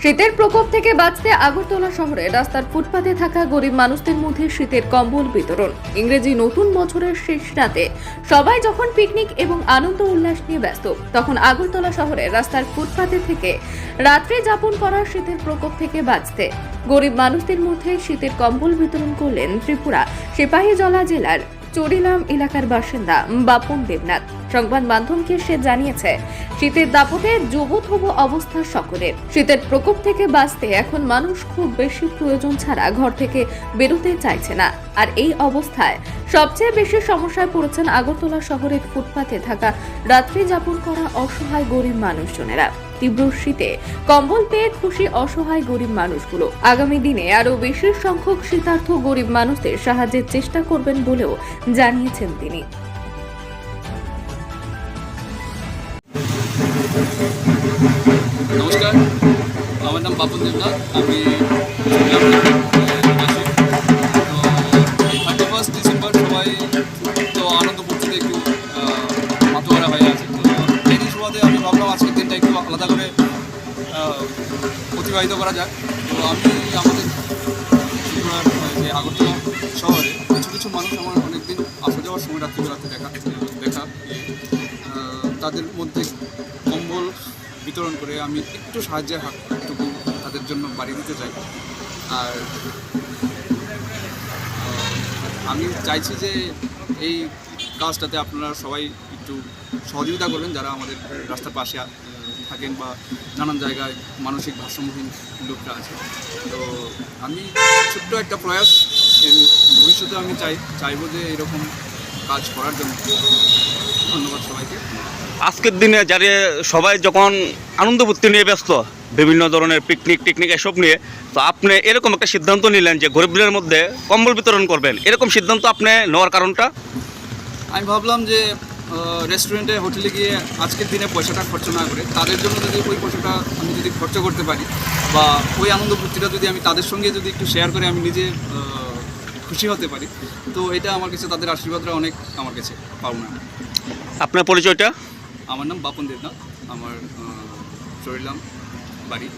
শীতের প্রকোপ থেকে বাঁচতে আগরতলা শহরে রাস্তার ফুটপাতে থাকা গরিব মানুষদের মধ্যে শীতের কম্বল বিতরণ। ইংরেজি নতুন বছরের শেষ রাতে সবাই যখন পিকনিক এবং আনন্দ উল্লাস নিয়ে ব্যস্ত, তখন আগরতলা শহরে রাস্তার ফুটপাতে থেকে রাত্রি যাপন করা শীতের প্রকোপ থেকে বাঁচতে গরিব মানুষদের মধ্যে শীতের কম্বল বিতরণ করলেন ত্রিপুরা সিপাহীজলা জেলার চরিলাম এলাকার বাসিন্দা বাপন দেবনাথ। সংবাদ মাধ্যমকে সে জানিয়েছে, শীতের দাপটে জবুথবু অবস্থা সকলের। শীতের প্রকোপ থেকে বাঁচতে এখন মানুষ খুব বেশি প্রয়োজন ছাড়া ঘর থেকে বেরোতে চাইছে না। আর এই অবস্থায় সবচেয়ে বেশি সমস্যায় পড়েছেন আগরতলা শহরের ফুটপাতে থাকা রাত্রি যাপন করা অসহায় গরিব মানুষজনেরা। তীব্র শীতে কম্বল পেয়ে খুশি অসহায় গরিব মানুষগুলো। আগামী দিনে আরো বেশি সংখ্যক শীতার্থ গরিব মানুষদের সাহায্যের চেষ্টা করবেন বলেও জানিয়েছেন তিনি। নমস্কার, আমার নাম বাপন দেবনাথ। আমি 31 ডিসেম্বর সবাই তো আনন্দ ফুর্তিতে একটু মাতোয়ারা হয়ে আছে। তো এই সুবাদে আমি ভাবলাম আজকের দিনটা একটু আলাদা করে অতিবাহিত করা যাক। তো আমি আমাদের যে আগরতলা শহরে কিছু কিছু মানুষ আমার অনেকদিন আসা যাওয়ার সময় রাত্রিবেলাতে দেখা তাদের মধ্যে কম্বল বিতরণ করে আমি একটু সাহায্যের হাতটুকু তাদের জন্য বাড়ি দিতে চাই। আর আমি চাইছি যে এই কাজটাতে আপনারা সবাই একটু সহযোগিতা করবেন, যারা আমাদের রাস্তার পাশে থাকেন বা নানান জায়গায় মানসিক ভারসাম্যহীন লোকরা আছে। তো আমি ছোট্ট একটা প্রয়াস ভবিষ্যতে আমি চাইবো যে এরকম কাজ করার জন্য। ধন্যবাদ সবাইকে। আজকের দিনে যারা সবাই যখন আনন্দ ফুর্তি নিয়ে ব্যস্ত, বিভিন্ন ধরনের পিকনিক এসব নিয়ে, তো আপনি এরকম একটা সিদ্ধান্ত নিলেন যে গরিবদের মধ্যে কম্বল বিতরণ করবেন। এরকম সিদ্ধান্ত আপনি নেওয়ার কারণটা? আমি ভাবলাম যে রেস্টুরেন্টে হোটেলে গিয়ে আজকের দিনে পয়সাটা খরচ না করে তাদের জন্য যদি ওই পয়সাটা আমি যদি খরচ করতে পারি বা ওই আনন্দ ফুর্তিটা যদি আমি তাদের সঙ্গে যদি একটু শেয়ার করে আমি নিজে খুশি হতে পারি, তো এটা আমার কাছে তাদের আশীর্বাদটা অনেক আমার কাছে পাওনা। আপনার পরিচয়টা? আমার নাম বাপন দেবনাথ, আমার চরিলাম বাড়ি।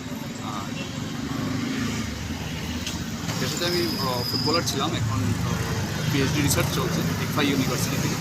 আর পেশাতে আমি ফুটবলার ছিলাম, এখন পিএইচডি রিসার্চ চলছে ইকফা ইউনিভার্সিটি থেকে।